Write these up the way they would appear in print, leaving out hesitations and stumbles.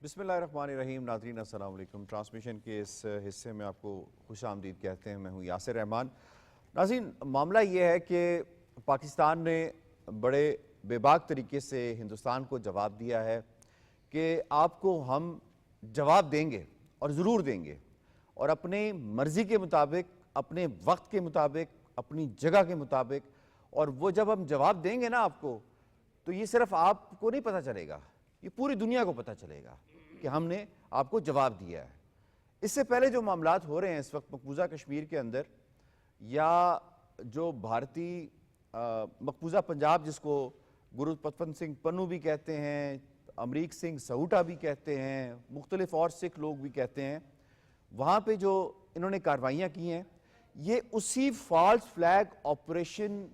بسم اللہ الرحمن الرحیم. ناظرین السلام علیکم. ٹرانسمیشن کے اس حصے میں آپ کو خوش آمدید کہتے ہیں. میں ہوں یاسر رحمان. ناظرین, معاملہ یہ ہے کہ پاکستان نے بڑے بے باک طریقے سے ہندوستان کو جواب دیا ہے کہ آپ کو ہم جواب دیں گے اور ضرور دیں گے, اور اپنے مرضی کے مطابق, اپنے وقت کے مطابق, اپنی جگہ کے مطابق. اور وہ جب ہم جواب دیں گے نا آپ کو, تو یہ صرف آپ کو نہیں پتہ چلے گا, یہ پوری دنیا کو پتہ چلے گا کہ ہم نے آپ کو جواب دیا ہے. اس سے پہلے جو معاملات ہو رہے ہیں اس وقت مقبوضہ کشمیر کے اندر, یا جو بھارتی مقبوضہ پنجاب جس کو گرو پتون سنگھ پنو بھی کہتے ہیں, امریک سنگھ سہوٹا بھی کہتے ہیں, مختلف اور سکھ لوگ بھی کہتے ہیں, وہاں پہ جو انہوں نے کارروائیاں کی ہیں, یہ اسی فالس فلیگ آپریشن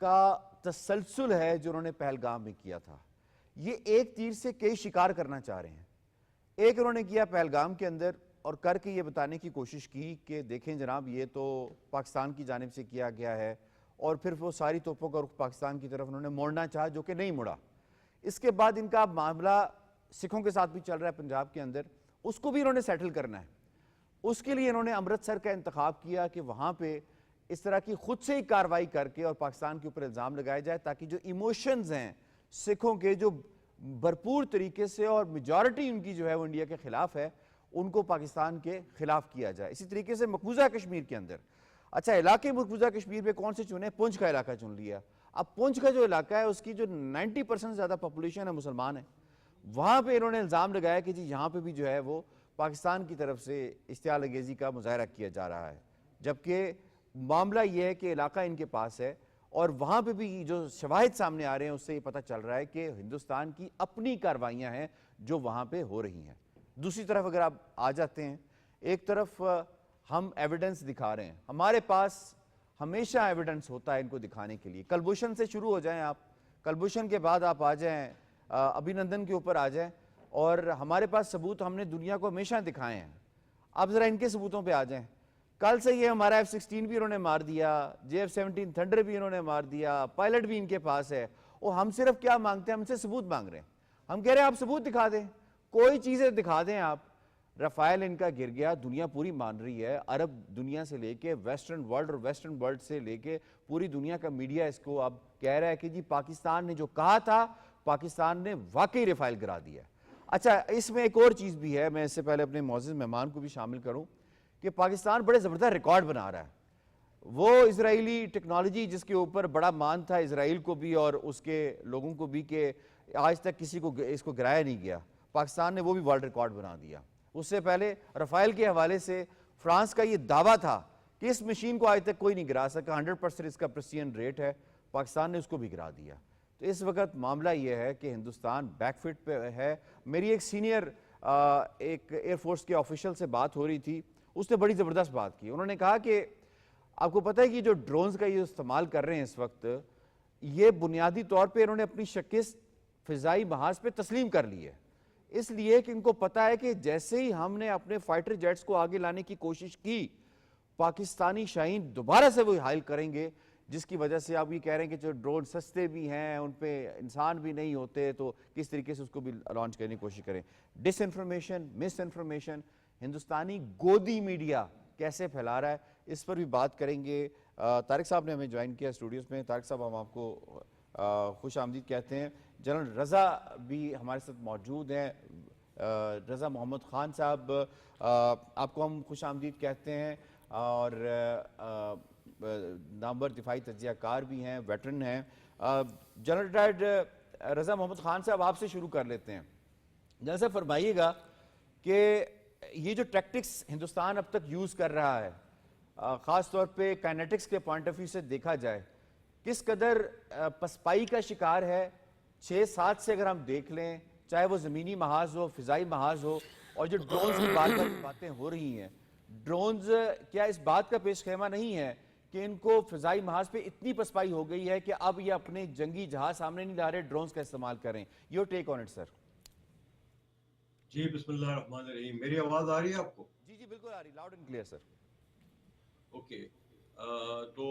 کا تسلسل ہے جو انہوں نے پہلگام میں کیا تھا. یہ ایک تیر سے کئی شکار کرنا چاہ رہے ہیں. ایک انہوں نے کیا پہلگام کے اندر, اور کر کے یہ بتانے کی کوشش کی کہ دیکھیں جناب یہ تو پاکستان کی جانب سے کیا گیا ہے, اور پھر وہ ساری توپوں کا رخ پاکستان کی طرف انہوں نے موڑنا چاہا جو کہ نہیں مڑا. اس کے بعد ان کا معاملہ سکھوں کے ساتھ بھی چل رہا ہے پنجاب کے اندر, اس کو بھی انہوں نے سیٹل کرنا ہے. اس کے لیے انہوں نے امرتسر کا انتخاب کیا کہ وہاں پہ اس طرح کی خود سے ہی کارروائی کر کے اور پاکستان کے اوپر الزام لگائے جائے, تاکہ جو ایموشنز ہیں سکھوں کے جو بھرپور طریقے سے, اور میجورٹی ان کی جو ہے وہ انڈیا کے خلاف ہے, ان کو پاکستان کے خلاف کیا جائے. اسی طریقے سے مقبوضہ کشمیر کے اندر, اچھا علاقے مقبوضہ کشمیر میں کون سے چنے؟ پونچھ کا علاقہ چن لیا. اب پونچھ کا جو علاقہ ہے اس کی جو 90% زیادہ پاپولیشن ہے مسلمان ہے, وہاں پہ انہوں نے الزام لگایا کہ جی یہاں پہ بھی جو ہے وہ پاکستان کی طرف سے اشتعال انگیزی کا مظاہرہ کیا جا رہا ہے, جبکہ معاملہ یہ ہے کہ علاقہ ان کے پاس ہے. اور وہاں پہ بھی جو شواہد سامنے آ رہے ہیں اس سے یہ پتہ چل رہا ہے کہ ہندوستان کی اپنی کارروائیاں ہیں جو وہاں پہ ہو رہی ہیں. دوسری طرف اگر آپ آ جاتے ہیں, ایک طرف ہم ایویڈنس دکھا رہے ہیں, ہمارے پاس ہمیشہ ایویڈنس ہوتا ہے ان کو دکھانے کے لیے. کلبھوشن سے شروع ہو جائیں آپ, کلبھوشن کے بعد آپ آ جائیں ابھینندن کے اوپر آ جائیں, اور ہمارے پاس ثبوت ہم نے دنیا کو ہمیشہ دکھائے ہیں. اب ذرا ان کے ثبوتوں پہ آ جائیں. کل سے یہ ہمارا F-16 بھی انہوں نے مار دیا, JF-17 تھنڈر بھی انہوں نے مار دیا, پائلٹ بھی ان کے پاس ہے, اور ہم صرف کیا مانگتے ہیں؟ ہم سے ثبوت مانگ رہے ہیں. ہم کہہ رہے ہیں آپ ثبوت دکھا دیں, کوئی چیزیں دکھا دیں آپ. رفائل ان کا گر گیا, دنیا پوری مان رہی ہے, عرب دنیا سے لے کے ویسٹرن ورلڈ, اور ویسٹرن ورلڈ سے لے کے پوری دنیا کا میڈیا اس کو اب کہہ رہا ہے کہ جی پاکستان نے جو کہا تھا, پاکستان نے واقعی رفائل گرا دیا. اچھا, اس میں ایک اور چیز بھی ہے, میں اس سے پہلے اپنے معزز مہمان کو بھی شامل کروں, کہ پاکستان بڑے زبردست ریکارڈ بنا رہا ہے. وہ اسرائیلی ٹیکنالوجی جس کے اوپر بڑا مان تھا اسرائیل کو بھی اور اس کے لوگوں کو بھی کہ آج تک کسی کو اس کو گرایا نہیں گیا, پاکستان نے وہ بھی ورلڈ ریکارڈ بنا دیا. اس سے پہلے رفائل کے حوالے سے فرانس کا یہ دعویٰ تھا کہ اس مشین کو آج تک کوئی نہیں گرا سکا, 100% اس کا پریسیجن ریٹ ہے, پاکستان نے اس کو بھی گرا دیا. تو اس وقت معاملہ یہ ہے کہ ہندوستان بیک فٹ پہ ہے. میری ایک سینئر ایک ایئر فورس کے آفیشل سے بات ہو رہی تھی, اس نے بڑی زبردست بات کی. انہوں نے کہا کہ آپ کو پتہ ہے کہ جو ڈرونز کا یہ استعمال کر رہے ہیں اس وقت, یہ بنیادی طور پہ انہوں نے اپنی شکست فضائی محاذ پہ تسلیم کر لی ہے, اس لیے کہ ان کو پتہ ہے کہ جیسے ہی ہم نے اپنے فائٹر جیٹس کو آگے لانے کی کوشش کی, پاکستانی شاہین دوبارہ سے وہ حائل کریں گے, جس کی وجہ سے آپ یہ کہہ رہے ہیں کہ جو ڈرون سستے بھی ہیں, ان پہ انسان بھی نہیں ہوتے, تو کس طریقے سے اس کو بھی لانچ کرنے کی کوشش کریں. ڈس انفارمیشن, مس انفارمیشن ہندوستانی گودی میڈیا کیسے پھیلا رہا ہے, اس پر بھی بات کریں گے. طارق صاحب نے ہمیں جوائن کیا اسٹوڈیوز میں. طارق صاحب, ہم آپ کو خوش آمدید کہتے ہیں. جنرل رضا بھی ہمارے ساتھ موجود ہیں, رضا محمد خان صاحب, آپ کو ہم خوش آمدید کہتے ہیں, اور نامور دفاعی تجزیہ کار بھی ہیں, ویٹرن ہیں. جنرل ریٹائرڈ رضا محمد خان صاحب, آپ سے شروع کر لیتے ہیں. جنرل صاحب فرمائیے گا کہ یہ جو ٹیکٹکس ہندوستان اب تک یوز کر رہا ہے, خاص طور پہ کائنیٹکس کے پوائنٹ آف ویو سے دیکھا جائے, کس قدر پسپائی کا شکار ہے؟ 6-7 سے اگر ہم دیکھ لیں, چاہے وہ زمینی محاذ ہو, فضائی محاذ ہو, اور جو ڈرونز کی بار بار باتیں ہو رہی ہیں, ڈرونز کیا اس بات کا پیش خیمہ نہیں ہے کہ ان کو فضائی محاذ پہ اتنی پسپائی ہو گئی ہے کہ اب یہ اپنے جنگی جہاز سامنے نہیں لا رہے, ڈرونز کا استعمال کریں؟ یور ٹیک آن اٹ سر. جی بسم اللہ الرحمن الرحیم. میری آواز آ رہی ہے آپ کو؟ جی جی بالکل آ رہی, loud and clear sir. Okay. تو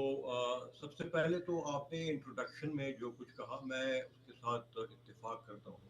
سب سے پہلے تو آپ نے انٹروڈکشن میں جو کچھ کہا, میں اس کے ساتھ اتفاق کرتا ہوں.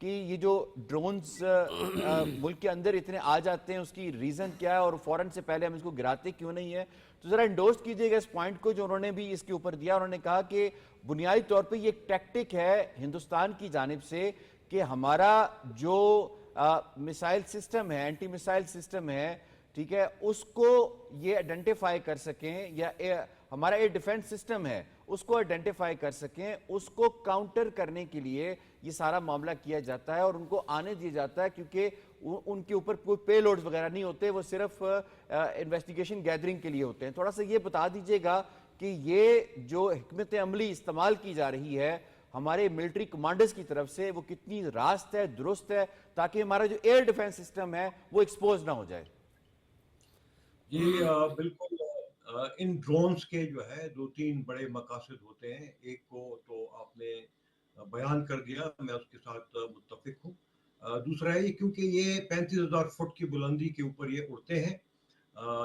کہ یہ جو ڈرونز ملک کے اندر اتنے آ جاتے ہیں اس کی ریزن کیا ہے اور فوراً سے پہلے ہم اس کو گراتے کیوں نہیں ہے؟ تو ذرا انڈورس کیجئے گا اس پوائنٹ کو جو انہوں نے بھی اس کے اوپر دیا. انہوں نے کہا کہ بنیادی طور پہ یہ ایک ٹیکٹک ہے ہندوستان کی جانب سے کہ ہمارا جو میسائل سسٹم ہے, اینٹی میسائل سسٹم ہے, ٹھیک ہے, اس کو یہ آئیڈینٹیفائی کر سکیں, یا ہمارا ایئر ڈیفنس سسٹم ہے اس کو آئیڈینٹیفائی کر سکیں, اس کو کاؤنٹر کرنے کے لیے یہ سارا معاملہ کیا جاتا ہے اور ان کو آنے دیا جاتا ہے, کیونکہ ان کے اوپر کوئی پے لوڈز وغیرہ نہیں ہوتے, وہ صرف انویسٹیگیشن گیدرنگ کے لیے ہوتے ہیں. تھوڑا سا یہ بتا دیجئے گا کہ یہ جو حکمت عملی استعمال کی جا رہی ہے ہمارے ملٹری کمانڈرز کی طرف سے, وہ کتنی راست ہے, درست ہے, تاکہ ہمارا جو ایئر ڈیفنس سسٹم ہے وہ ایکسپوز نہ ہو جائے. جی بالکل. ان ڈرونز کے جو ہے 2-3 بڑے مقاصد ہوتے ہیں. ایک کو تو آپ نے بیان کر دیا, میں اس کے ساتھ متفق ہوں. دوسرا ہے کیونکہ یہ 35,000 فٹ کی بلندی کے اوپر یہ اڑتے ہیں,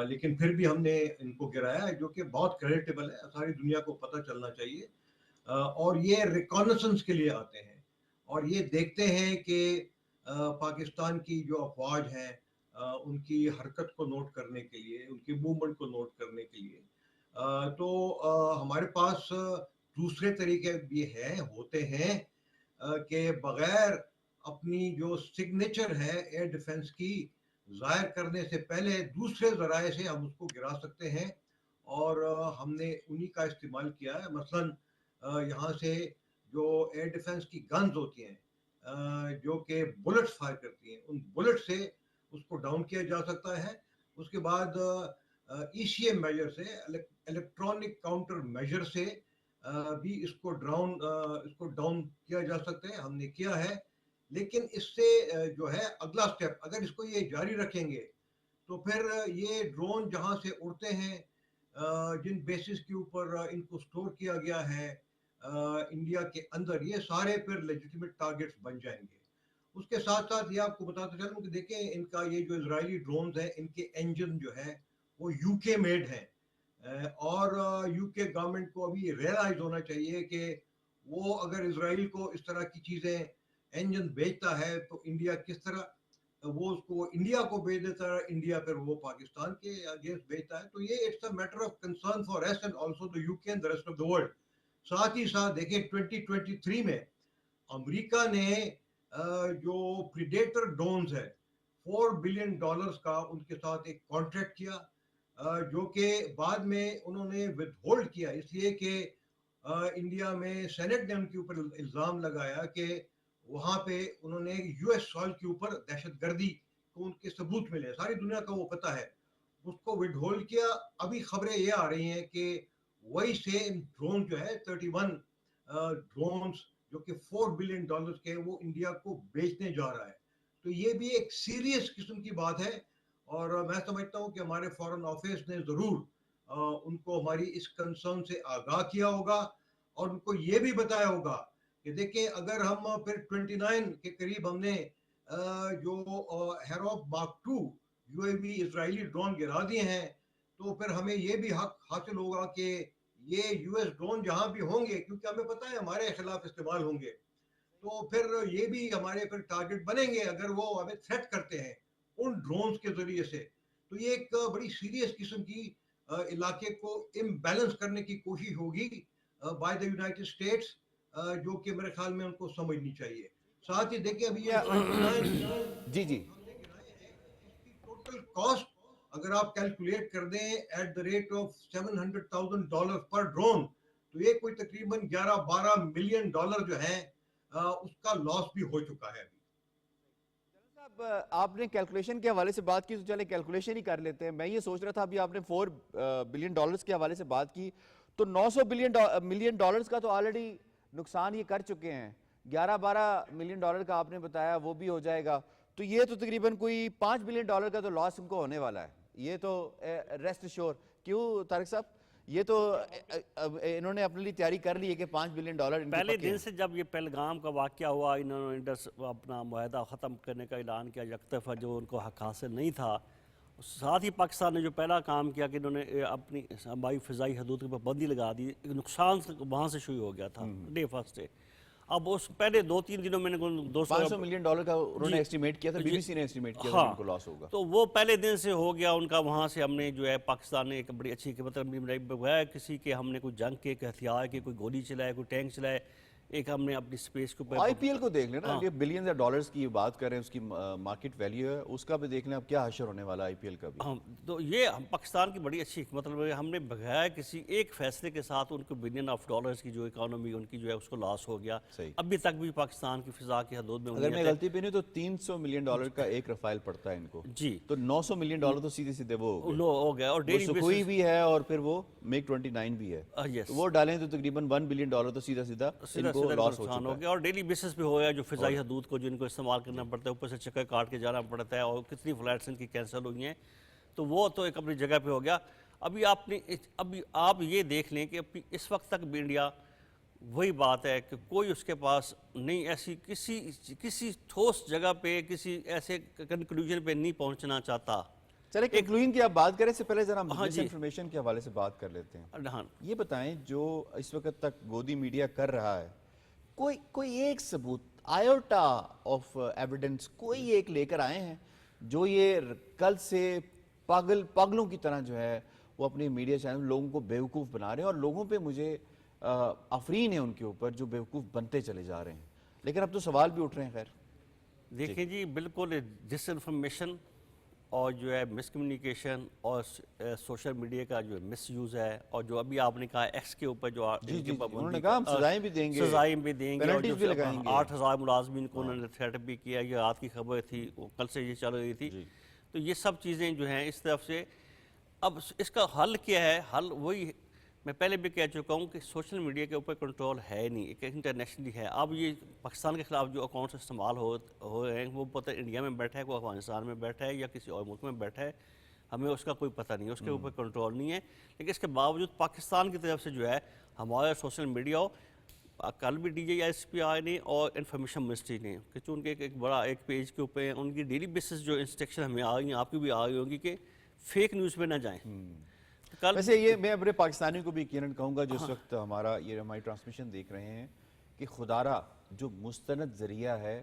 لیکن پھر بھی ہم نے ان کو گرایا ہے, جو کہ بہت کریڈیٹیبل ہے, ساری دنیا کو پتہ چلنا چاہیے. اور یہ ریکانسنس کے لیے آتے ہیں اور یہ دیکھتے ہیں کہ پاکستان کی جو افواج ہیں ان کی حرکت کو نوٹ کرنے کے لیے, ان کی موومنٹ کو نوٹ کرنے کے لیے. تو ہمارے پاس دوسرے طریقے بھی ہوتے ہیں کہ بغیر اپنی جو سگنیچر ہے ایئر ڈیفنس کی ظاہر کرنے سے پہلے دوسرے ذرائع سے ہم اس کو گرا سکتے ہیں, اور ہم نے انہی کا استعمال کیا ہے. مثلاً یہاں سے جو ایئر ڈیفنس کی گنز ہوتی ہیں جو کہ بلٹس فائر کرتی ہیں, ان بلٹ سے اس کو ڈاؤن کیا جا سکتا ہے. اس کے بعد ای سی ایم میجر سے, الیکٹرانک کاؤنٹر میجر سے بھی اس کو ڈاؤن کیا جا سکتا ہے. ہم نے کیا ہے, لیکن اس سے جو ہے اگلا سٹیپ, اگر اس کو یہ جاری رکھیں گے تو پھر یہ ڈرون جہاں سے اڑتے ہیں, جن بیسز کے اوپر ان کو سٹور کیا گیا ہے انڈیا کے اندر, یہ سارے پھر لیجیٹیمیٹ ٹارگٹس بن جائیں گے. اس کے ساتھ ساتھ یہ آپ کو بتاتا چلوں کہ دیکھیں ان کا یہ جو اسرائیلی ڈرونز ہیں ان کے انجن جو ہے وہ یو کے میڈ ہیں, اور یو کے گورنمنٹ کو ابھی ریئلائز ہونا چاہیے کہ وہ اگر اسرائیل کو اس طرح کی چیزیں انجن بیچتا ہے تو انڈیا کس طرح وہ اس کو انڈیا کو بیچ دیتا ہے, انڈیا پھر وہ پاکستان کے اگینسٹ بیچتا ہے. تو یہ it's a matter of concern for US and also the U K and the rest of the world. ساتھ ہی ساتھ دیکھیں 2023 میں امریکہ نے جو پریڈیٹر ڈرونز ہے $4 بلین کا ان کے ساتھ ایک کانٹریکٹ کیا, جو کہ بعد میں انہوں نے ود ہولڈ کیا, اس لیے کہ انڈیا میں سینٹ نے ان کے اوپر الزام لگایا کہ وہاں پہ انہوں نے یو ایس سوائل کے اوپر دہشت گردی کو ان کے ثبوت ملے, ساری دنیا کا وہ پتہ ہے, اس کو ود ہولڈ کیا. ابھی خبریں یہ آ رہی ہیں کہ وہی سیم ڈرون جو ہے 31 ڈرونز جو کہ $4 بلین کے, وہ انڈیا کو بیچنے جا رہا ہے. تو یہ بھی ایک سیریس قسم کی بات ہے, اور میں سمجھتا ہوں کہ ہمارے فارن آفس نے ضرور ان کو ہماری اس کنسرن سے آگاہ کیا ہوگا, اور ان کو یہ بھی بتایا ہوگا کہ دیکھیں اگر ہم پھر 29 کے قریب ہم نے جو ہیروپ مارک 2 یو اے وی اسرائیلی ڈرون گرا دیے ہیں, تو پھر ہمیں یہ بھی حق حاصل ہوگا کہ یہ یو ایس ڈرون جہاں بھی ہوں گے, کیونکہ ہمیں پتہ ہے ہمارے خلاف استعمال ہوں گے, تو پھر یہ بھی ہمارے پھر ٹارگٹ بنیں گے اگر وہ ہمیں تھریٹ کرتے ہیں ان ڈرونز کے ذریعے سے. تو یہ ایک بڑی سیریس قسم کی علاقے کو امبیلنس کرنے کی کوشش ہوگی بائی دا یونائٹڈ اسٹیٹس, جو کہ میرے خیال میں ان کو سمجھنی چاہیے. ساتھ ہی دیکھیں ابھی یہ 29 جی جی ہم نے گرائے ہیں, اس کی ٹوٹل کاسٹ اگر آپ کیلکولیٹ کر دیں ایٹ دا ریٹ آف $700,000 پر ڈرون, تو یہ کوئی تقریباً $11-12 ملین جو ہیں اس کا لاس بھی ہو چکا ہے. صاحب آپ نے کیلکولیشن کے حوالے سے بات کی, تو چلے کیلکولیشن ہی کر لیتے ہیں. میں یہ سوچ رہا تھا ابھی آپ نے $4 بلین کے حوالے سے بات کی, تو $900 ملین کا تو آلریڈی نقصان یہ کر چکے ہیں. $11-12 ملین کا آپ نے بتایا وہ بھی ہو جائے گا, تو یہ تو تقریباً کوئی $5 بلین کا تو لاس ان کو ہونے والا ہے. یہ تو ریسٹ شور. کیوں طارق صاحب, یہ تو انہوں نے اپنے لیے تیاری کر لی ہے کہ $5 بلین پہلے دن سے جب یہ پہلگام کا واقعہ ہوا, انہوں نے اپنا معاہدہ ختم کرنے کا اعلان کیا یک دفعہ, جو ان کو حق حاصل نہیں تھا. ساتھ ہی پاکستان نے جو پہلا کام کیا کہ انہوں نے اپنی ہوائی فضائی حدود پر پابندی لگا دی, نقصان وہاں سے شروع ہو گیا تھا ڈے فرسٹ سے. اب اس پہلے 2-3 دنوں میں نے $500 ملین کا انہوں نے ایسٹیمیٹ کیا تھا, بی بی سی نے ایسٹیمیٹ کیا تھا کہ ان کو لاس ہوگا. تو وہ پہلے دن سے ہو گیا ان کا. وہاں سے ہم نے جو ہے پاکستان نے ایک بڑی اچھی بغیر کسی کے ہم نے کوئی جنگ کے ہتھیار کے کوئی گولی چلائے, کوئی ٹینک چلائے, ایک ہم نے اپنی سپیس کے اوپر. آئی پی ایل کو دیکھ لینا, یہ بلینز آف ڈالرز کی بات کریں, اس کی مارکیٹ ویلیو ہے, اس کا بھی دیکھ لیں اب کیا حشر ہونے والا آئی پی ایل کا بھی. ہاں, تو یہ پاکستان کی بڑی اچھی مطلب ہم نے بغیر کسی ایک فیصلے کے ساتھ ان کو بلین آف ڈالرز کی جو اکانومی ان کی جو ہے اس کو لاس ہو گیا. ابھی تک بھی پاکستان کی فضا کی حدود میں اگر میں غلطی پہ نہیں تو $300 ملین کا ایک رفائل پڑتا ہے ان کو, جی, تو $900 ملین تو سیدھے سیدھے وہ ہو گیا. اور ڈیلی سکوئی بھی ہے اور پھر وہ میک 29 بھی ہے, وہ ڈالیں تو تقریباً $1 بلین تو سیدھا سیدھا ان کو لاس ہو چکا ہے. اور ڈیلی بیسس پہ ہو گیا جو فضائی حدود کو جن کو استعمال کرنا پڑتا ہے, اوپر سے چکر کاٹ کے جانا پڑتا ہے, اور کتنی فلائٹس ان کی کینسل ہوئی ہیں. تو وہ تو ایک اپنی جگہ پہ ہو گیا. ابھی آپ یہ دیکھ لیں کہ اس وقت تک بھی انڈیا وہی بات ہے کہ کوئی اس کے پاس نہیں, ایسی کسی ٹھوس جگہ پہ کسی ایسے کنکلوژن پہ نہیں پہنچنا چاہتا. چلے کنکلوژن کی آپ بات کریں سے پہلے ذرا مس انفارمیشن کے حوالے سے بات کر لیتے ہیں. یہ بتائیں جو اس وقت تک گودی میڈیا کر رہا ہے, کوئی ایک ثبوت, آئیوٹا آف ایویڈنس کوئی ایک لے کر آئے ہیں جو یہ کل سے پاگلوں کی طرح جو ہے وہ اپنی میڈیا چینل لوگوں کو بیوقوف بنا رہے ہیں, اور لوگوں پہ مجھے آفرین ہے ان کے اوپر جو بیوقوف بنتے چلے جا رہے ہیں. لیکن اب تو سوال بھی اٹھ رہے ہیں. خیر دیکھیں جی, بالکل ڈس انفارمیشن اور جو ہے مس کمیونیکیشن اور سوشل میڈیا کا جو مس یوز ہے, اور جو ابھی آپ نے کہا ایکس کے اوپر جو انہوں نے کہا ہم سزائیں بھی دیں گے, پینلٹیز بھی لگائیں گے, 8,000 ملازمین کو انہوں نے تھریٹ بھی کیا. یہ رات کی خبر تھی, کل سے یہ چل رہی تھی. تو یہ سب چیزیں جو ہیں اس طرف سے. اب اس کا حل کیا ہے؟ حل وہی میں پہلے بھی کہہ چکا ہوں کہ سوشل میڈیا کے اوپر کنٹرول ہے نہیں, ایک انٹرنیشنلی ہے. اب یہ پاکستان کے خلاف جو اکاؤنٹس استعمال ہو رہے ہیں, وہ پتہ انڈیا میں بیٹھا ہے, کوئی افغانستان میں بیٹھا ہے یا کسی اور ملک میں بیٹھا ہے, ہمیں اس کا کوئی پتہ نہیں ہے, اس کے اوپر کنٹرول نہیں ہے. لیکن اس کے باوجود پاکستان کی طرف سے جو ہے ہمارا سوشل میڈیا, کل بھی ڈی جے ایس پی آئی نے اور انفارمیشن منسٹری نے, کہ چونکہ ایک بڑا ایک پیج کے اوپر ان کی ڈیلی بیسس جو انسٹرکشن ہمیں آ رہی ہیں, آپ کی بھی آ رہی ہوگی کہ فیک نیوز پہ نہ جائیں. ویسے یہ میں اپنے پاکستانیوں کو بھی یقیناً کہوں گا جو اس وقت ہماری ٹرانسمیشن دیکھ رہے ہیں, کہ خدارا جو مستند ذریعہ ہے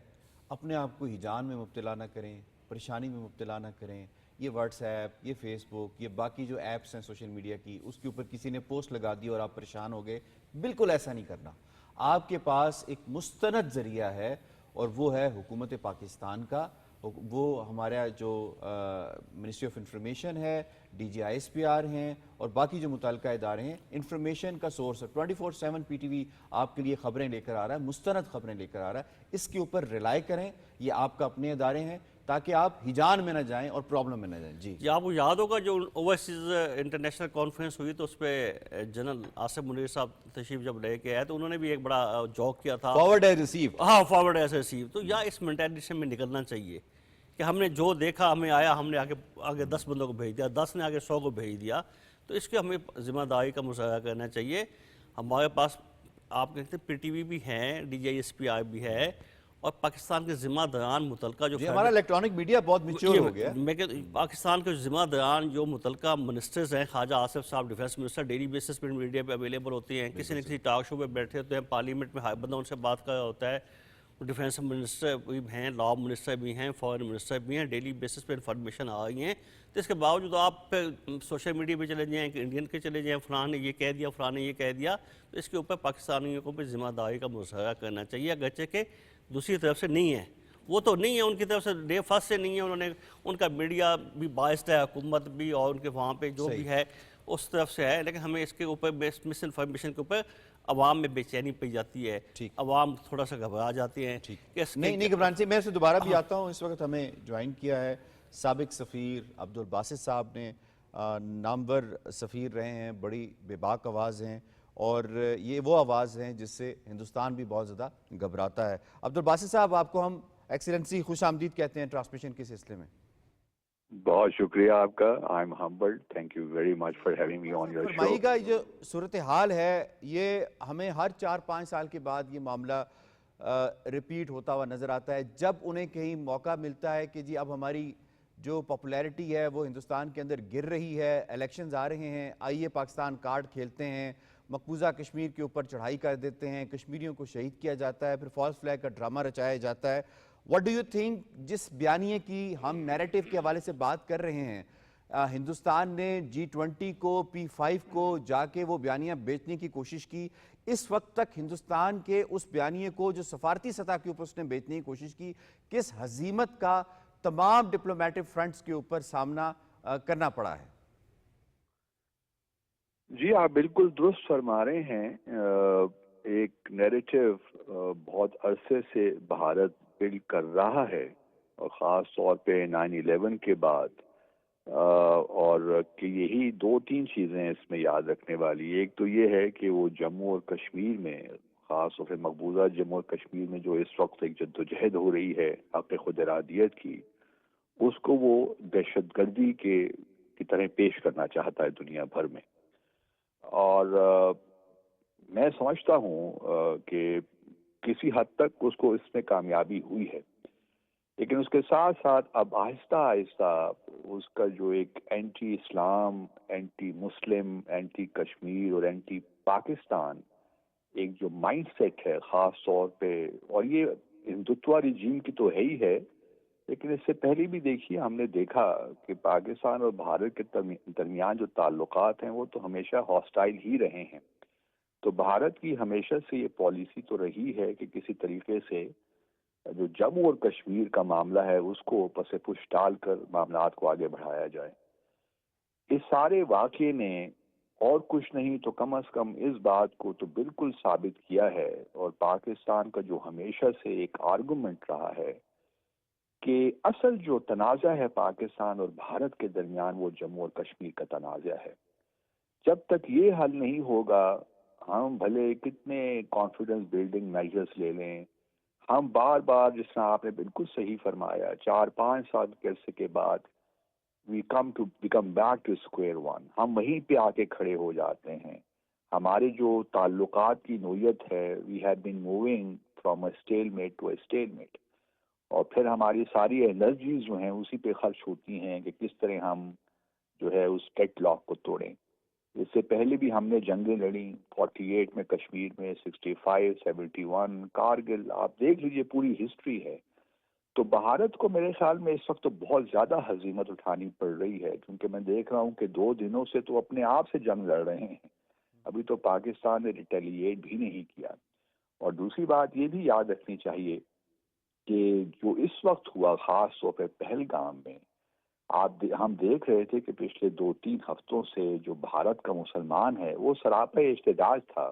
اپنے آپ کو ہجان میں مبتلا نہ کریں, پریشانی میں مبتلا نہ کریں. یہ واٹس ایپ, یہ فیس بک, یہ باقی جو ایپس ہیں سوشل میڈیا کی, اس کے اوپر کسی نے پوسٹ لگا دی اور آپ پریشان ہو گئے, بالکل ایسا نہیں کرنا. آپ کے پاس ایک مستند ذریعہ ہے اور وہ ہے حکومت پاکستان کا. وہ ہمارا جو منسٹری آف انفارمیشن ہے, D G I S P R ہیں اور باقی جو متعلقہ ادارے ہیں, انفارمیشن کا سورس ہے. 24/7 پی ٹی وی آپ کے لیے خبریں لے کر آ رہا ہے, مستند خبریں لے کر آ رہا ہے. اس کے اوپر ریلائی کریں, یہ آپ کا اپنے ادارے ہیں, تاکہ آپ ہجان میں نہ جائیں اور پرابلم میں نہ جائیں. جی آپ کو یاد ہوگا جو اوورسیز انٹرنیشنل کانفرنس ہوئی, تو اس پہ جنرل آصف منیر صاحب تشریف جب لے کے آئے تو انہوں نے بھی ایک بڑا جوک کیا تھا, فارورڈ ایز ریسیو. ہاں, فارورڈ ایز ریسیو. تو یا اس مینٹالٹی سے ہمیں نکلنا چاہیے کہ ہم نے جو دیکھا ہمیں آیا, ہم نے آگے 10 بندوں کو بھیج دیا, 10 نے آگے 100 کو بھیج دیا. تو اس کے ہمیں ذمہ داری کا مظاہرہ کرنا چاہیے. ہمارے پاس آپ کہتے ہیں پی ٹی وی بھی ہیں, ڈی جی آئی ایس پی آئی بھی ہے, اور پاکستان کے ذمہ داران متعلقہ جو ہمارا الیکٹرانک میڈیا بہت میچور ہو گیا. میں کہ پاکستان کے ذمہ داران جو متعلقہ منسٹرز ہیں, خواجہ آصف صاحب ڈیفینس منسٹر, ڈیلی بیسس پہ میڈیا پہ اویلیبل ہوتے ہیں, کسی نہ کسی ٹاک شو پہ بیٹھے ہوتے ہیں, پارلیمنٹ میں بندہ ان سے بات کر رہا ہوتا ہے. ڈیفینس منسٹر بھی ہیں, لا منسٹر بھی ہیں, فارن منسٹر بھی ہیں, ڈیلی بیسس پہ انفارمیشن آ رہی ہیں. تو اس کے باوجود آپ سوشل میڈیا پہ چلے جائیں کہ انڈین کے چلے جائیں, فلاں نے یہ کہہ دیا, فلاں نے یہ کہہ دیا. تو اس کے اوپر پاکستانیوں کو بھی ذمہ داری کا مظاہرہ کرنا چاہیے, اگرچہ کہ دوسری طرف سے نہیں ہے, وہ تو نہیں ہے ان کی طرف سے, ڈے فرسٹ سے نہیں ہے. انہوں نے ان کا میڈیا بھی باعث ہے, حکومت بھی, اور ان کے وہاں پہ جو بھی ہے اس طرف سے ہے. لیکن ہمیں اس کے اوپر مس انفارمیشن کے اوپر عوام میں بے چینی پی جاتی ہے, عوام تھوڑا سا گھبرا جاتے ہیں. نہیں گھبرانے سے میں دوبارہ بھی آتا ہوں. اس وقت ہمیں جوائن کیا ہے سابق سفیر عبدالباسط صاحب نے, نامور سفیر رہے ہیں, بڑی بے باک آواز ہیں, اور یہ وہ آواز ہیں جس سے ہندوستان بھی بہت زیادہ گھبراتا ہے. عبدالباسط صاحب, آپ کو ہم ایکسیلنسی خوش آمدید کہتے ہیں ٹرانسمیشن کے سلسلے میں. بہت شکریہ آپ کا. I am humbled. Thank you very much for having me on your show. فرمائیے گا, جو صورتحال ہے یہ ہمیں ہر 4-5 سال کے بعد یہ معاملہ ریپیٹ ہوتا ہوا نظر آتا ہے, جب انہیں کہیں موقع ملتا ہے کہ جی اب ہماری جو پاپولیرٹی ہے وہ ہندوستان کے اندر گر رہی ہے, الیکشنز آ رہے ہیں, آئیے پاکستان کارڈ کھیلتے ہیں, مقبوضہ کشمیر کے اوپر چڑھائی کر دیتے ہیں، کشمیریوں کو شہید کیا جاتا ہے، پھر فالس فلیگ کا ڈرامہ رچایا جاتا ہے. واٹ ڈو یو تھنک جس بیانیے کی ہم نیریٹو کے حوالے سے بات کر رہے ہیں، ہندوستان نے G20 کو P5 کو جا کے وہ بیانیہ بیچنے کی کوشش کی، اس وقت تک ہندوستان کے اس بیانیے کو جو سفارتی سطح کے اوپر اس نے بیچنے کی کوشش کی، کس ہزیمت کا تمام ڈپلومیٹک فرنٹس کے اوپر سامنا کرنا پڑا ہے؟ جی آپ بالکل درست فرما رہے ہیں. ایک نیریٹو بہت عرصے سے بھارت بلڈ کر رہا ہے، اور خاص طور پہ 9/11 کے بعد، اور کہ یہی 2-3 چیزیں اس میں یاد رکھنے والی. ایک تو یہ ہے کہ وہ جموں اور کشمیر میں، خاص طور پہ مقبوضہ جموں اور کشمیر میں جو اس وقت ایک جدوجہد ہو رہی ہے حق خود ارادیت کی، اس کو وہ دہشت گردی کی طرح پیش کرنا چاہتا ہے دنیا بھر میں. اور میں سمجھتا ہوں کہ کسی حد تک اس کو اس میں کامیابی ہوئی ہے، لیکن اس کے ساتھ ساتھ اب آہستہ آہستہ اس کا جو ایک اینٹی اسلام، اینٹی مسلم، اینٹی کشمیر اور اینٹی پاکستان ایک جو مائنڈ سیٹ ہے خاص طور پہ، اور یہ ہندوتوا رجیم کی تو ہے ہی ہے، لیکن اس سے پہلے بھی دیکھیے ہم نے دیکھا کہ پاکستان اور بھارت کے درمیان جو تعلقات ہیں وہ تو ہمیشہ ہاسٹائل ہی رہے ہیں. تو بھارت کی ہمیشہ سے یہ پالیسی تو رہی ہے کہ کسی طریقے سے جو جموں اور کشمیر کا معاملہ ہے اس کو پس پش ڈال کر معاملات کو آگے بڑھایا جائے. اس سارے واقعے نے اور کچھ نہیں تو کم از کم اس بات کو تو بالکل ثابت کیا ہے، اور پاکستان کا جو ہمیشہ سے ایک آرگومنٹ رہا ہے کہ اصل جو تنازع ہے پاکستان اور بھارت کے درمیان وہ جموں اور کشمیر کا تنازع ہے. جب تک یہ حل نہیں ہوگا، ہم بھلے کتنے کانفیڈنس بلڈنگ میجرز لے لیں، ہم بار بار، جس طرح آپ نے بالکل صحیح فرمایا، 4-5 سال کے عرصے کے بعد we become back to square one. ہم وہیں پہ آ کے کھڑے ہو جاتے ہیں. ہمارے جو تعلقات کی نوعیت ہے، we have been moving from a stalemate to a stalemate. اور پھر ہماری ساری انرجیز جو ہیں اسی پہ خرچ ہوتی ہیں کہ کس طرح ہم جو ہے اس ڈیڈ لاک کو توڑیں. اس سے پہلے بھی ہم نے جنگیں لڑیں، 48 میں کشمیر میں، 65، 71 کارگل، آپ دیکھ لیجئے پوری ہسٹری ہے. تو بھارت کو میرے خیال میں اس وقت تو بہت زیادہ ہزیمت اٹھانی پڑ رہی ہے، کیونکہ میں دیکھ رہا ہوں کہ 2 دنوں سے تو اپنے آپ سے جنگ لڑ رہے ہیں. ابھی تو پاکستان نے ریٹیلیٹ بھی نہیں کیا. اور دوسری بات یہ بھی یاد رکھنی چاہیے کہ جو اس وقت ہوا خاص طور پہ پہلگام میں، ہم دیکھ رہے تھے کہ پچھلے 2-3 ہفتوں سے جو بھارت کا مسلمان ہے وہ سراپا احتجاج تھا.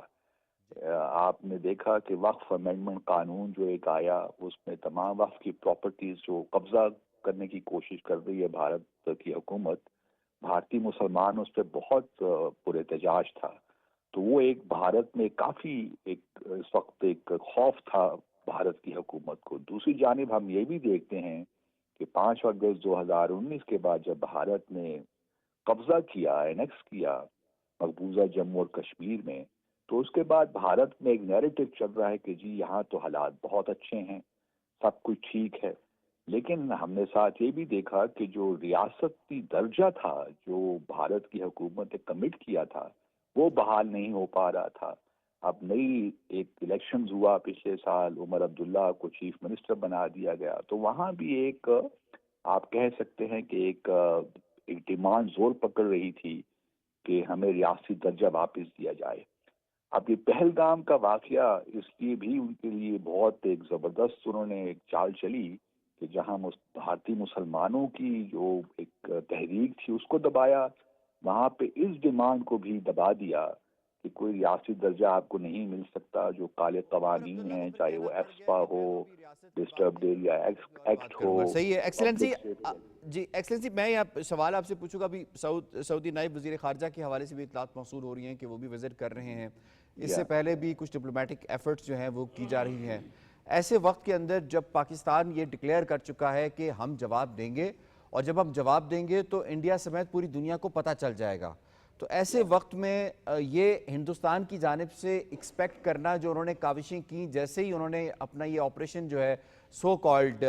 آپ نے دیکھا کہ وقف امینڈمنٹ قانون جو ایک آیا، اس میں تمام وقف کی پراپرٹیز جو قبضہ کرنے کی کوشش کر رہی ہے بھارت کی حکومت، بھارتی مسلمان اس پہ بہت پر احتجاج تھا. تو وہ ایک بھارت میں کافی ایک اس وقت ایک خوف تھا بھارت کی حکومت کو. دوسری جانب ہم یہ بھی دیکھتے ہیں کہ 5 اگست 2019 کے بعد جب بھارت نے قبضہ کیا، اینیکس کیا مقبوضہ جموں اور کشمیر میں، تو اس کے بعد بھارت میں ایک نیریٹو چل رہا ہے کہ جی یہاں تو حالات بہت اچھے ہیں، سب کچھ ٹھیک ہے. لیکن ہم نے ساتھ یہ بھی دیکھا کہ جو ریاستی درجہ تھا جو بھارت کی حکومت نے کمٹ کیا تھا وہ بحال نہیں ہو پا رہا تھا. اب نئی ایک الیکشنز ہوا پچھلے سال، عمر عبداللہ کو چیف منسٹر بنا دیا گیا، تو وہاں بھی ایک آپ کہہ سکتے ہیں کہ ایک ڈیمانڈ زور پکڑ رہی تھی کہ ہمیں ریاستی درجہ واپس دیا جائے. اب یہ پہلگام کا واقعہ اس لیے بھی ان کے لیے بہت ایک زبردست انہوں نے ایک چال چلی کہ جہاں بھارتی مسلمانوں کی جو ایک تحریک تھی اس کو دبایا، وہاں پہ اس ڈیمانڈ کو بھی دبا دیا کہ کوئی ریاستی درجہ آپ کو نہیں مل سکتا. جو کالے قوانین ہیں، چاہے وہ ایکسپا ہو، ڈسٹربڈ ایریا ایکٹ ہو. صحیح ہے ایکسلنسی. جی ایکسلنسی، میں یہ سوال آپ سے پوچھوں گا. ابھی سعودی نائب وزیر خارجہ کے حوالے سے بھی اطلاعات موصول ہو رہی ہیں کہ وہ بھی وزٹ کر رہے ہیں. اس سے پہلے بھی کچھ ڈپلومیٹک ایفرٹس جو ہیں وہ کی جا رہی ہیں. ایسے وقت کے اندر جب پاکستان یہ ڈکلیئر کر چکا ہے کہ ہم جواب دیں گے، اور جب ہم جواب دیں گے تو انڈیا سمیت پوری دنیا کو پتہ چل جائے گا، تو ایسے وقت میں یہ ہندوستان کی جانب سے ایکسپیکٹ کرنا جو انہوں نے کاوشیں کی، جیسے ہی انہوں نے اپنا یہ آپریشن جو ہے سو کالڈ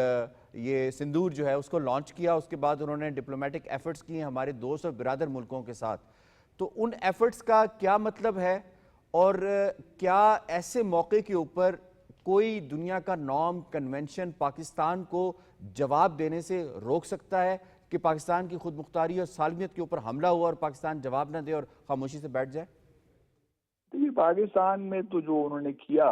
یہ سندور جو ہے اس کو لانچ کیا، اس کے بعد انہوں نے ڈپلومیٹک ایفرٹس کیے ہمارے دوست اور برادر ملکوں کے ساتھ، تو ان ایفرٹس کا کیا مطلب ہے؟ اور کیا ایسے موقع کے اوپر کوئی دنیا کا نارم کنونشن پاکستان کو جواب دینے سے روک سکتا ہے کہ پاکستان کی خود مختاری اور سالمیت کے اوپر حملہ ہوا اور پاکستان جواب نہ دے اور خاموشی سے بیٹھ جائے؟ دیکھیے پاکستان میں تو جو انہوں نے کیا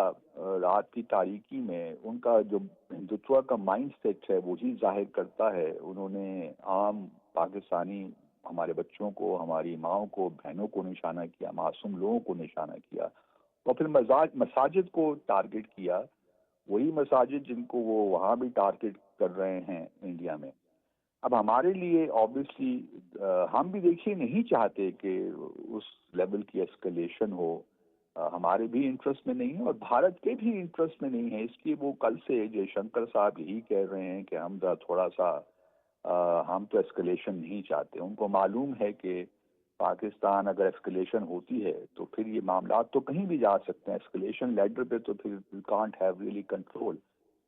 رات کی تاریکی میں، ان کا جو ہندوتوا کا مائنڈ سیٹ ہے وہی ظاہر کرتا ہے. انہوں نے عام پاکستانی ہمارے بچوں کو، ہماری ماؤں کو، بہنوں کو نشانہ کیا، معصوم لوگوں کو نشانہ کیا، اور پھر مساجد کو ٹارگٹ کیا. وہی مساجد جن کو وہ وہاں بھی ٹارگٹ کر رہے ہیں انڈیا میں. اب ہمارے لیے آبویسلی ہم بھی دیکھیے نہیں چاہتے کہ اس لیول کی اسکلیشن ہو. ہمارے بھی انٹرسٹ میں نہیں ہے اور بھارت کے بھی انٹرسٹ میں نہیں ہے. اس لیے وہ کل سے جے شنکر صاحب یہی کہہ رہے ہیں کہ ہم تھوڑا سا ہم تو اسکلیشن نہیں چاہتے. ان کو معلوم ہے کہ پاکستان اگر اسکلیشن ہوتی ہے تو پھر یہ معاملات تو کہیں بھی جا سکتے ہیں. اسکلیشن لیڈر پہ تو پھر you can't have really control.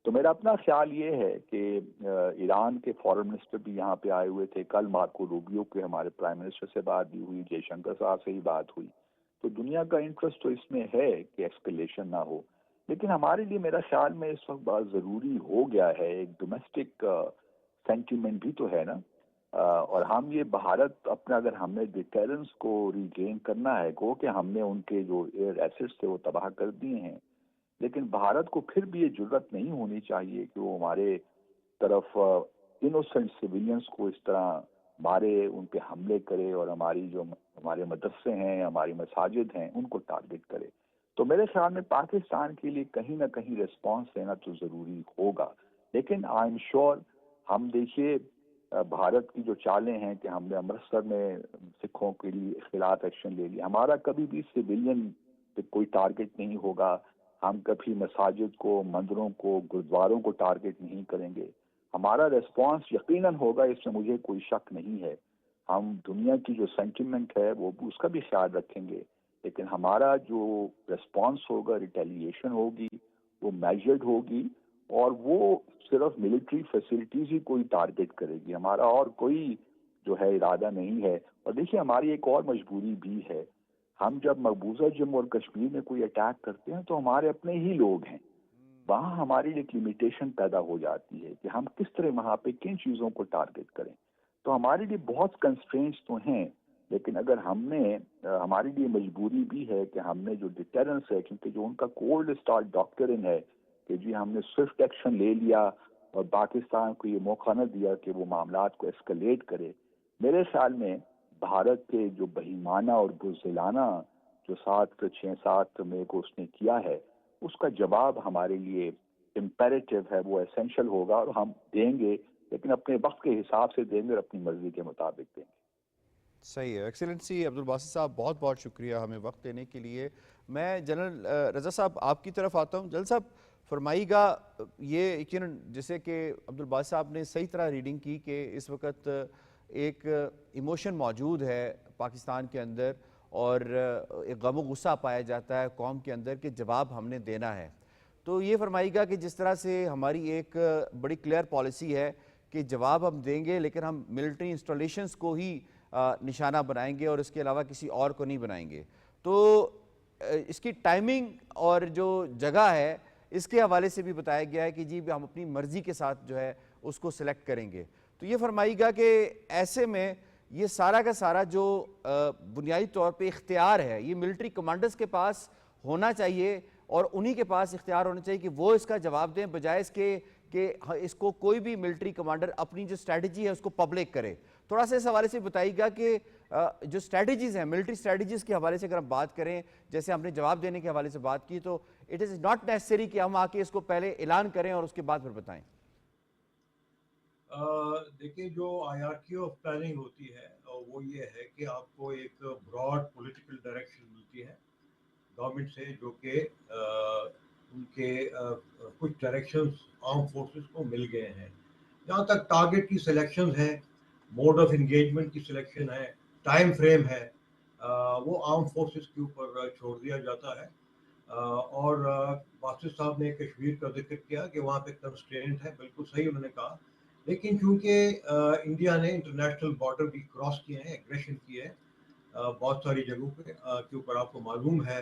تو میرا اپنا خیال یہ ہے کہ ایران کے فارن منسٹر بھی یہاں پہ آئے ہوئے تھے. کل مارکو روبیو کے ہمارے پرائم منسٹر سے بات بھی ہوئی، جے شنکر صاحب سے ہی بات ہوئی. تو دنیا کا انٹرسٹ تو اس میں ہے کہ ایکسکلیشن نہ ہو، لیکن ہمارے لیے میرا خیال میں اس وقت بہت ضروری ہو گیا ہے ایک ڈومیسٹک سینٹیمنٹ بھی تو ہے نا. اور ہم یہ بھارت اپنا اگر ہم نے ڈیٹرنس کو ریگین کرنا ہے گو کہ ہم نے ان کے جو ایئر ایسٹس تھے وہ تباہ کر دیے ہیں، لیکن بھارت کو پھر بھی یہ جرت نہیں ہونی چاہیے کہ وہ ہمارے طرف انوسنٹ سویلینس کو اس طرح مارے، ان پہ حملے کرے اور ہماری جو ہمارے مدرسے ہیں، ہماری مساجد ہیں، ان کو ٹارگٹ کرے. تو میرے خیال میں پاکستان کے لیے کہیں نہ کہیں ریسپانس دینا تو ضروری ہوگا. لیکن آئی ایم شیور ہم دیکھیے بھارت کی جو چالیں ہیں کہ ہم نے امرتسر میں سکھوں کے لیے خلاف ایکشن لے لیا. ہمارا کبھی بھی سویلین پہ کوئی ٹارگٹ نہیں ہوگا. ہم کبھی مساجد کو، مندروں کو، گرودواروں کو ٹارگٹ نہیں کریں گے. ہمارا ریسپانس یقیناً ہوگا، اس میں مجھے کوئی شک نہیں ہے. ہم دنیا کی جو سینٹیمنٹ ہے وہ اس کا بھی خیال رکھیں گے، لیکن ہمارا جو ریسپانس ہوگا، ریٹیلیشن ہوگی، وہ میجرڈ ہوگی اور وہ صرف ملٹری فیسلٹیز ہی کوئی ٹارگٹ کرے گی. ہمارا اور کوئی جو ہے ارادہ نہیں ہے. اور دیکھیے ہماری ایک اور مجبوری بھی ہے. ہم جب مقبوضہ جموں اور کشمیر میں کوئی اٹیک کرتے ہیں تو ہمارے اپنے ہی لوگ ہیں. وہاں ہماری ایک لمیٹیشن پیدا ہو جاتی ہے کہ ہم کس طرح وہاں پہ کن چیزوں کو ٹارگٹ کریں. تو ہمارے لیے بہت کنسٹرینٹس تو ہیں، لیکن اگر ہم نے ہمارے لیے مجبوری بھی ہے کہ ہم نے جو ڈیٹرنس ہے، کیونکہ جو ان کا کولڈ اسٹارٹ ڈاکٹرن ہے کہ جی ہم نے سوئفٹ ایکشن لے لیا اور پاکستان کو یہ موقع نہ دیا کہ وہ معاملات کو ایسکلیٹ کرے. میرے خیال میں بھارت کے جو بہیمانہ اور بزدلانہ جو 7 مئی کو اس نے کیا ہے، اس کا جواب ہمارے لیے امپیریٹیو ہے، وہ ایسینشل ہوگا اور ہم دیں گے، لیکن اپنے وقت کے حساب سے دیں گے اور اپنی مرضی کے مطابق دیں گے. صحیح ہے. ایکسیلنسی عبدالباسط صاحب بہت بہت شکریہ ہمیں وقت دینے کے لیے. میں جنرل رضا صاحب آپ کی طرف آتا ہوں. جنرل صاحب فرمائیے گا، یہ یقیناً جیسے کہ عبدالباسط صاحب نے صحیح طرح ریڈنگ کی کہ اس وقت ایک ایموشن موجود ہے پاکستان کے اندر اور ایک غم و غصہ پایا جاتا ہے قوم کے اندر کہ جواب ہم نے دینا ہے. تو یہ فرمائیے گا کہ جس طرح سے ہماری ایک بڑی کلیئر پالیسی ہے کہ جواب ہم دیں گے لیکن ہم ملٹری انسٹالیشنز کو ہی نشانہ بنائیں گے اور اس کے علاوہ کسی اور کو نہیں بنائیں گے، تو اس کی ٹائمنگ اور جو جگہ ہے اس کے حوالے سے بھی بتایا گیا ہے کہ جی ہم اپنی مرضی کے ساتھ جو ہے اس کو سلیکٹ کریں گے. تو یہ فرمائیے گا کہ ایسے میں یہ سارا کا سارا جو بنیادی طور پہ اختیار ہے یہ ملٹری کمانڈرز کے پاس ہونا چاہیے اور انہی کے پاس اختیار ہونا چاہیے کہ وہ اس کا جواب دیں، بجائے اس کے کہ اس کو کوئی بھی ملٹری کمانڈر اپنی جو اسٹریٹجی ہے اس کو پبلک کرے. تھوڑا سا اس حوالے سے بتائیے گا کہ جو اسٹریٹجیز ہیں ملٹری اسٹریٹجیز کے حوالے سے اگر ہم بات کریں، جیسے ہم نے جواب دینے کے حوالے سے بات کی، تو اٹ از ناٹ نیسسری کہ ہم آ کے اس کو پہلے اعلان کریں اور اس کے بعد پھر بتائیں. دیکھیں جو ہائرارکی آف پلاننگ ہوتی ہے وہ یہ ہے کہ آپ کو ایک براڈ پولیٹیکل ڈائریکشن ملتی ہے گورنمنٹ سے، جو کہ ان کے کچھ ڈائریکشنز آرم فورسز کو مل گئے ہیں. جہاں تک ٹارگٹ کی سلیکشن ہے، موڈ آف انگیجمنٹ کی سلیکشن ہے، ٹائم فریم ہے، وہ آرم فورسز کے اوپر چھوڑ دیا جاتا ہے. اور باسط صاحب نے کشمیر کا ذکر کیا کہ وہاں پہ کنسٹرینٹ ہے، بالکل صحیح انہوں نے کہا. لیکن چونکہ انڈیا نے انٹرنیشنل بارڈر بھی کراس کیے ہیں، ایگریشن کی ہے بہت ساری جگہوں پہ کے اوپر، آپ کو معلوم ہے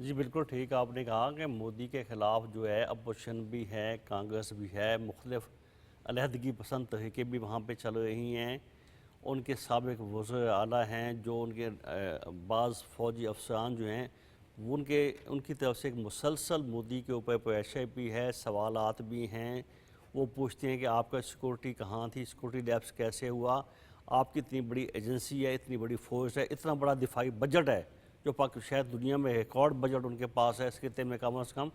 جی بالکل ٹھیک آپ نے کہا کہ مودی کے خلاف جو ہے اپوزیشن بھی ہے، کانگریس بھی ہے، مختلف علیحدگی پسند تحریکیں بھی وہاں پہ چل رہی ہیں. ان کے سابق وزیر اعلیٰ ہیں جو ان کے بعض فوجی افسران جو ہیں وہ ان کی طرف سے ایک مسلسل مودی کے اوپر پریشر بھی ہے، سوالات بھی ہیں. وہ پوچھتے ہیں کہ آپ کا سیکورٹی کہاں تھی، سیکورٹی لیپس کیسے ہوا، آپ کی اتنی بڑی ایجنسی ہے، اتنی بڑی فورس ہے، اتنا بڑا دفاعی بجٹ ہے جو شاید دنیا میں ریکارڈ بجٹ ان کے پاس ہے اس خطے میں کم از کم.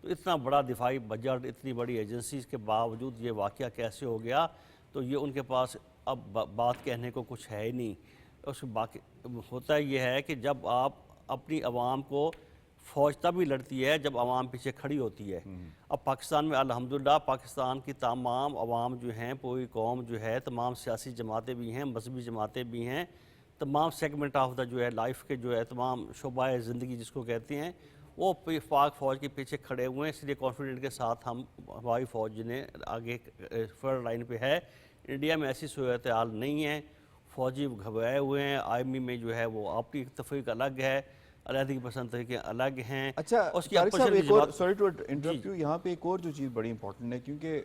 تو اتنا بڑا دفاعی بجٹ، اتنی بڑی ایجنسیز کے باوجود یہ واقعہ کیسے ہو گیا؟ تو یہ ان کے پاس اب بات کہنے کو کچھ ہے ہی نہیں. اس باقی ہوتا یہ ہے کہ جب آپ اپنی عوام کو، فوج تب ہی لڑتی ہے جب عوام پیچھے کھڑی ہوتی ہے. اب پاکستان میں الحمدللہ پاکستان کی تمام عوام جو ہیں، پوری قوم جو ہے، تمام سیاسی جماعتیں بھی ہیں، مذہبی جماعتیں بھی ہیں، تمام سیگمنٹ آف دا جو ہے لائف کے جو ہے تمام شعبہ زندگی جس کو کہتے ہیں، وہ پاک فوج کے پیچھے کھڑے ہوئے ہیں. اس لیے کانفیڈنٹ کے ساتھ ہم ہماری فوج جنہیں آگے فرنٹ لائن پہ ہے. انڈیا میں ایسی صورتحال نہیں ہے، فوجی گھبرائے ہوئے ہیں. آرمی میں جو ہے وہ اپنی تفریق الگ ہے، علیحدگی پسند طریقے الگ ہیں. اچھا اس کی طارق صاحب اپوزیشن کی ایک اور جماعت. سوری ٹو انٹرپٹ یو، یہاں پہ ایک اور جو چیز بڑی امپورٹنٹ ہے کیونکہ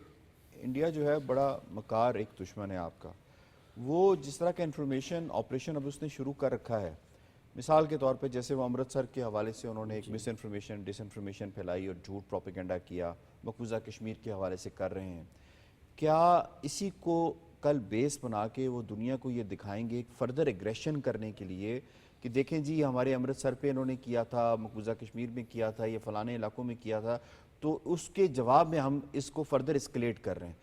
انڈیا جو ہے بڑا مکار ایک دشمن ہے آپ کا. وہ جس طرح کا انفارمیشن آپریشن اب اس نے شروع کر رکھا ہے، مثال کے طور پہ جیسے وہ امرتسر کے حوالے سے انہوں نے ایک مس انفارمیشن ڈس انفارمیشن پھیلائی اور جھوٹ پروپیگنڈا کیا، مقبوضہ کشمیر کے حوالے سے کر رہے ہیں. کیا اسی کو کل بیس بنا کے وہ دنیا کو یہ دکھائیں گے ایک فردر ایگریشن کرنے کے لیے کہ دیکھیں جی ہمارے امرتسر پہ انہوں نے کیا تھا، مقبوضہ کشمیر میں کیا تھا، یہ فلانے علاقوں میں کیا تھا، تو اس کے جواب میں ہم اس کو فردر اسکلیٹ کر رہے ہیں؟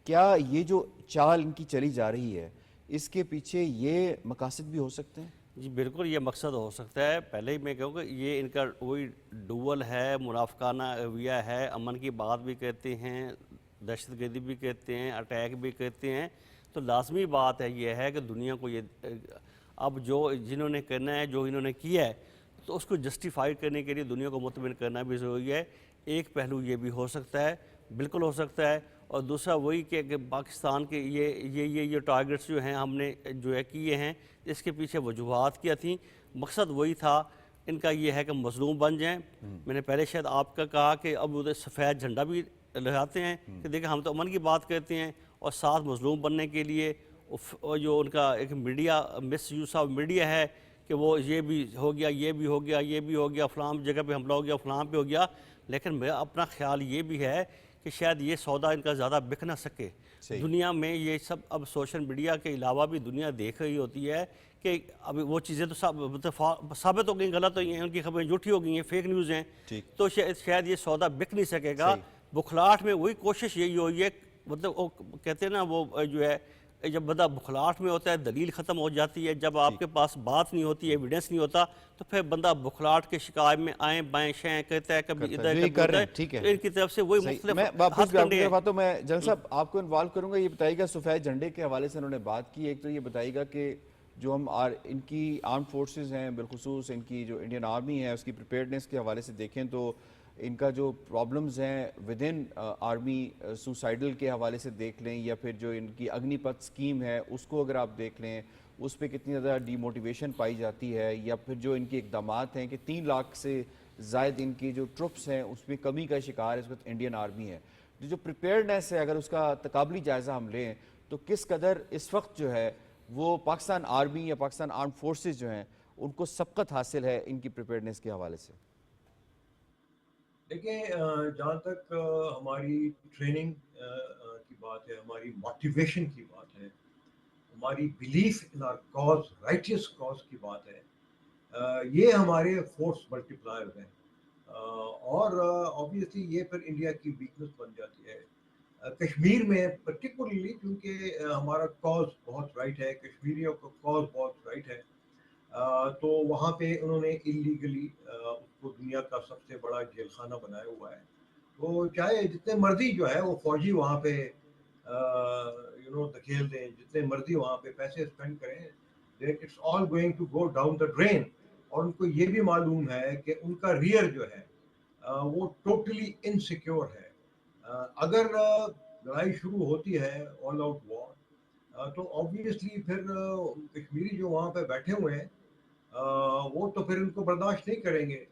کیا یہ جو چال ان کی چلی جا رہی ہے اس کے پیچھے یہ مقاصد بھی ہو سکتے ہیں؟ جی بالکل یہ مقصد ہو سکتا ہے. پہلے ہی میں کہوں کہ یہ ان کا وہی ڈول ہے، منافقانہ رویہ ہے. امن کی بات بھی کہتے ہیں، دہشت گردی بھی کہتے ہیں، اٹیک بھی کہتے ہیں. تو لازمی بات ہے یہ ہے کہ دنیا کو یہ اب جو جنہوں نے کرنا ہے، جو انہوں نے کیا ہے، تو اس کو جسٹیفائی کرنے کے لیے دنیا کو مطمئن کرنا بھی ضروری ہے. ایک پہلو یہ بھی ہو سکتا ہے، بالکل ہو سکتا ہے. اور دوسرا وہی کہ پاکستان کے یہ ٹارگٹس جو ہیں ہم نے جو ہے کیے ہیں، اس کے پیچھے وجوہات کیا تھیں؟ مقصد وہی تھا ان کا یہ ہے کہ مظلوم بن جائیں. میں نے پہلے شاید آپ کا کہا کہ اب ادھر سفید جھنڈا بھی لہراتے ہیں کہ دیکھیں ہم تو امن کی بات کرتے ہیں، اور ساتھ مظلوم بننے کے لیے جو ان کا ایک media miss use of media ہے کہ وہ یہ بھی ہو گیا، یہ بھی ہو گیا، یہ بھی ہو گیا، فلاں جگہ پہ حملہ ہو گیا، فلاں پہ ہو گیا. لیکن میرا اپنا خیال یہ بھی ہے کہ شاید یہ سودا ان کا زیادہ بک نہ سکے. دنیا میں یہ سب اب سوشل میڈیا کے علاوہ بھی دنیا دیکھ رہی ہوتی ہے کہ اب وہ چیزیں تو ثابت ہو گئیں، غلط ہوئی ہیں، ان کی خبریں جھوٹی ہو گئی ہیں، فیک نیوز ہیں. تو شاید یہ سودا بک نہیں سکے گا. بکھلاہٹ میں وہی کوشش یہی ہوئی ہے، مطلب وہ کہتے ہیں نا وہ جو ہے جب بندہ بکھلاہٹ میں ہوتا ہے دلیل ختم ہو جاتی ہے. جب آپ کے پاس بات نہیں ہوتی، ایویڈنس نہیں ہوتا، تو پھر بندہ بکھلاہٹ کے شکار میں آئیں بائیں شائیں کہتا ہے، کبھی ادھر کبھی ادھر. تو ان کی طرف سے وہی مختلف میں واپس بھی آپ کی باتوں میں جنرل جی صاحب آپ کو انوالو کروں گا. یہ بتائیے گا سفید جھنڈے کے حوالے سے انہوں نے بات کی. ایک تو یہ بتائیے گا کہ جو ہم ان کی آرم فورسز ہیں، بالخصوص ان کی جو انڈین آرمی ہے، اس کی پریپیئرڈنس کے حوالے سے دیکھیں تو ان کا جو پرابلمز ہیں ود ان آرمی، سوسائڈل کے حوالے سے دیکھ لیں، یا پھر جو ان کی اگنی پتھ اسکیم ہے اس کو اگر آپ دیکھ لیں، اس پہ کتنی زیادہ ڈی موٹیویشن پائی جاتی ہے. یا پھر جو ان کے اقدامات ہیں کہ 3 لاکھ سے زائد ان کی جو ٹرپس ہیں اس میں کمی کا شکار اس وقت انڈین آرمی ہے. جو پریپیئرڈنس ہے اگر اس کا تقابلی جائزہ ہم لیں تو کس قدر اس وقت جو ہے وہ پاکستان آرمی یا پاکستان آرم فورسز جو ہیں ان کو سبقت حاصل ہے ان کی پریپیئرڈنس کے حوالے سے؟ دیکھیں جہاں تک ہماری ٹریننگ کی بات ہے، ہماری موٹیویشن کی بات ہے، ہماری belief in our cause, righteous cause کی بات ہے، یہ ہمارے فورس ملٹی پلائر ہیں. اور آبویسلی یہ پھر انڈیا کی ویکنس بن جاتی ہے. کشمیر میں پرٹیکولرلی کیونکہ ہمارا کاز بہت رائٹ ہے، کشمیریوں کا کاز بہت رائٹ ہے، تو وہاں پہ انہوں نے انلیگلی اس کو دنیا کا سب سے بڑا جیل خانہ بنایا ہوا ہے. تو چاہے جتنے مرضی جو ہے وہ فوجی وہاں پہ دھکیل دیں، جتنے مرضی وہاں پہ پیسے اسپینڈ کریں، it's all going to go down the drain. اور ان کو یہ بھی معلوم ہے کہ ان کا ریئر جو ہے وہ ٹوٹلی انسیکیور ہے. اگر لڑائی شروع ہوتی ہے آل آؤٹ وار، تو آبویسلی پھر کشمیری جو وہاں پہ بیٹھے ہوئے ہیں وہ تو پھر ان کو برداشت نہیں کریں گے.